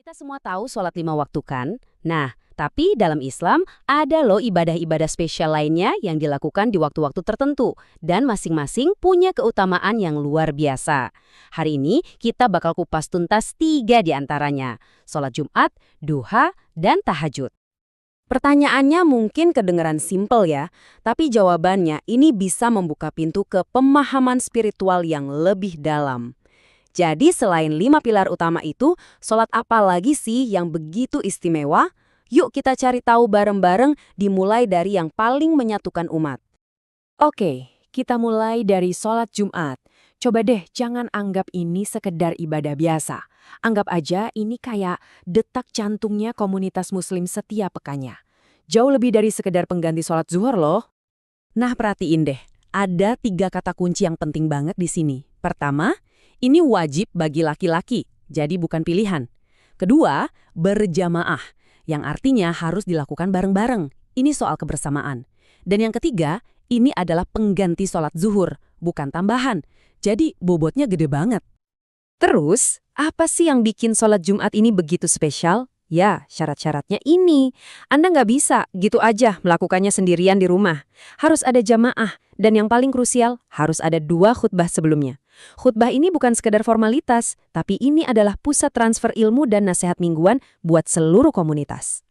Kita semua tahu sholat 5 waktu kan? Nah, tapi dalam Islam ada loh ibadah-ibadah spesial lainnya yang dilakukan di waktu-waktu tertentu dan masing-masing punya keutamaan yang luar biasa. Hari ini kita bakal kupas tuntas 3 di antaranya, sholat Jumat, duha, dan tahajud. Pertanyaannya mungkin kedengeran simpel ya, tapi jawabannya ini bisa membuka pintu ke pemahaman spiritual yang lebih dalam. Jadi selain 5 pilar utama itu, sholat apa lagi sih yang begitu istimewa? Yuk kita cari tahu bareng-bareng dimulai dari yang paling menyatukan umat. Oke, kita mulai dari sholat Jumat. Coba deh jangan anggap ini sekedar ibadah biasa. Anggap aja ini kayak detak jantungnya komunitas muslim setiap pekannya. Jauh lebih dari sekedar pengganti sholat zuhur loh. Nah perhatiin deh, ada 3 kata kunci yang penting banget di sini. Pertama, ini wajib bagi laki-laki, jadi bukan pilihan. Kedua, berjamaah, yang artinya harus dilakukan bareng-bareng. Ini soal kebersamaan. Dan yang ketiga, ini adalah pengganti sholat zuhur, bukan tambahan. Jadi bobotnya gede banget. Terus, apa sih yang bikin sholat Jumat ini begitu spesial? Ya, syarat-syaratnya ini. Anda nggak bisa gitu aja melakukannya sendirian di rumah. Harus ada jamaah, dan yang paling krusial, harus ada 2 khutbah sebelumnya. Khutbah ini bukan sekedar formalitas, tapi ini adalah pusat transfer ilmu dan nasihat mingguan buat seluruh komunitas.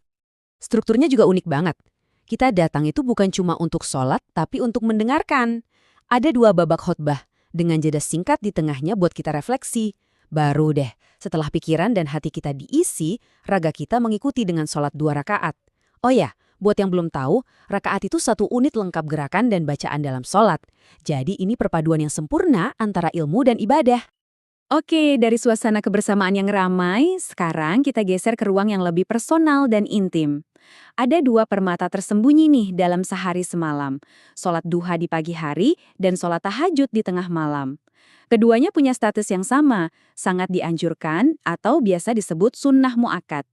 Strukturnya juga unik banget. Kita datang itu bukan cuma untuk sholat, tapi untuk mendengarkan. Ada 2 babak khutbah, dengan jeda singkat di tengahnya buat kita refleksi. Baru deh, setelah pikiran dan hati kita diisi, raga kita mengikuti dengan sholat 2 rakaat. Oh ya, buat yang belum tahu, rakaat itu 1 unit lengkap gerakan dan bacaan dalam sholat. Jadi ini perpaduan yang sempurna antara ilmu dan ibadah. Oke, dari suasana kebersamaan yang ramai, sekarang kita geser ke ruang yang lebih personal dan intim. Ada 2 permata tersembunyi nih dalam sehari semalam. Sholat duha di pagi hari dan sholat tahajud di tengah malam. Keduanya punya status yang sama, sangat dianjurkan atau biasa disebut sunnah muakkad.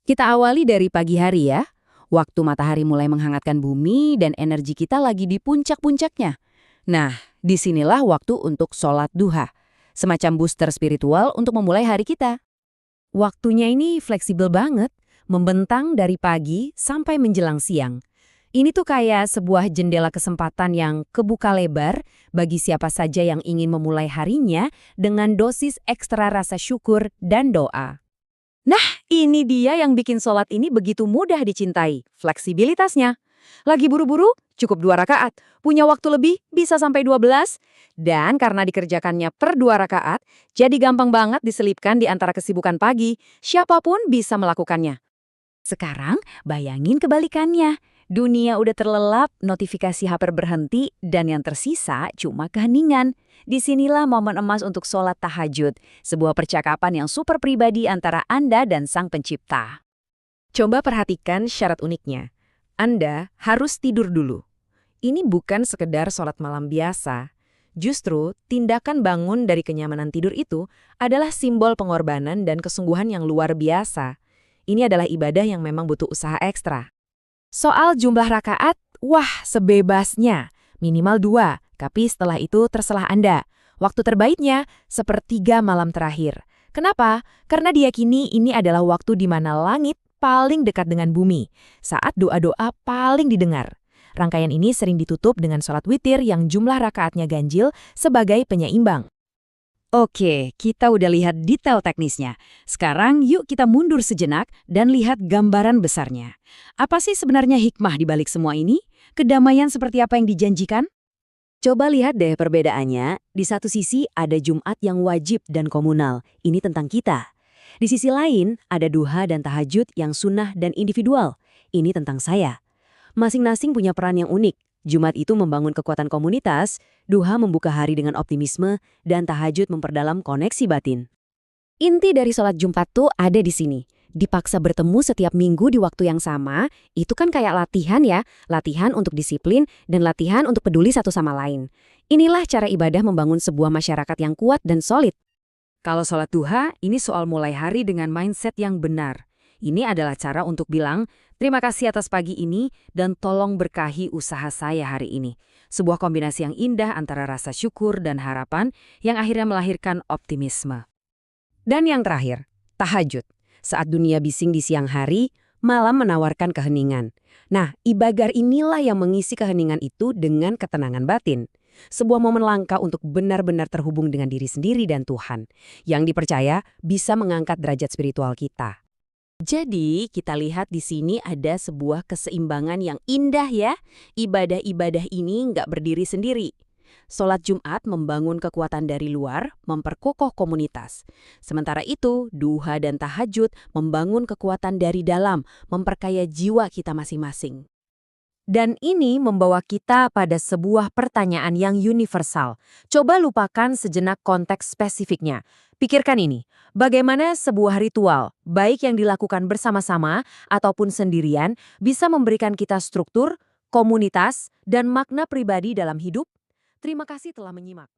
Kita awali dari pagi hari ya. Waktu matahari mulai menghangatkan bumi dan energi kita lagi di puncak-puncaknya. Nah, disinilah waktu untuk sholat duha. Semacam booster spiritual untuk memulai hari kita. Waktunya ini fleksibel banget, membentang dari pagi sampai menjelang siang. Ini tuh kayak sebuah jendela kesempatan yang kebuka lebar bagi siapa saja yang ingin memulai harinya dengan dosis ekstra rasa syukur dan doa. Nah, ini dia yang bikin sholat ini begitu mudah dicintai, fleksibilitasnya. Lagi buru-buru, cukup 2 rakaat. Punya waktu lebih, bisa sampai 12. Dan karena dikerjakannya per 2 rakaat, jadi gampang banget diselipkan di antara kesibukan pagi. Siapapun bisa melakukannya. Sekarang, bayangin kebalikannya. Dunia udah terlelap, notifikasi HP berhenti, dan yang tersisa cuma keheningan. Disinilah momen emas untuk sholat tahajud, sebuah percakapan yang super pribadi antara Anda dan Sang Pencipta. Coba perhatikan syarat uniknya. Anda harus tidur dulu. Ini bukan sekedar sholat malam biasa. Justru, tindakan bangun dari kenyamanan tidur itu adalah simbol pengorbanan dan kesungguhan yang luar biasa. Ini adalah ibadah yang memang butuh usaha ekstra. Soal jumlah rakaat, wah sebebasnya. Minimal 2, tapi setelah itu terserah Anda. Waktu terbaiknya, 1/3 malam terakhir. Kenapa? Karena diyakini ini adalah waktu di mana langit paling dekat dengan bumi, saat doa-doa paling didengar. Rangkaian ini sering ditutup dengan sholat witir yang jumlah rakaatnya ganjil sebagai penyeimbang. Oke, kita udah lihat detail teknisnya. Sekarang yuk kita mundur sejenak dan lihat gambaran besarnya. Apa sih sebenarnya hikmah di balik semua ini? Kedamaian seperti apa yang dijanjikan? Coba lihat deh perbedaannya. Di satu sisi ada Jumat yang wajib dan komunal. Ini tentang kita. Di sisi lain ada duha dan tahajud yang sunnah dan individual. Ini tentang saya. Masing-masing punya peran yang unik. Jumat itu membangun kekuatan komunitas, duha membuka hari dengan optimisme, dan tahajud memperdalam koneksi batin. Inti dari sholat Jumat tuh ada di sini. Dipaksa bertemu setiap minggu di waktu yang sama, itu kan kayak latihan ya. Latihan untuk disiplin dan latihan untuk peduli satu sama lain. Inilah cara ibadah membangun sebuah masyarakat yang kuat dan solid. Kalau sholat duha, ini soal mulai hari dengan mindset yang benar. Ini adalah cara untuk bilang, terima kasih atas pagi ini dan tolong berkahi usaha saya hari ini. Sebuah kombinasi yang indah antara rasa syukur dan harapan yang akhirnya melahirkan optimisme. Dan yang terakhir, tahajud. Saat dunia bising di siang hari, malam menawarkan keheningan. Nah, ibagar inilah yang mengisi keheningan itu dengan ketenangan batin. Sebuah momen langka untuk benar-benar terhubung dengan diri sendiri dan Tuhan, yang dipercaya bisa mengangkat derajat spiritual kita. Jadi, kita lihat di sini ada sebuah keseimbangan yang indah ya. Ibadah-ibadah ini nggak berdiri sendiri. Sholat Jumat membangun kekuatan dari luar, memperkokoh komunitas. Sementara itu, duha dan tahajud membangun kekuatan dari dalam, memperkaya jiwa kita masing-masing. Dan ini membawa kita pada sebuah pertanyaan yang universal. Coba lupakan sejenak konteks spesifiknya. Pikirkan ini, bagaimana sebuah ritual, baik yang dilakukan bersama-sama ataupun sendirian, bisa memberikan kita struktur, komunitas, dan makna pribadi dalam hidup? Terima kasih telah menyimak.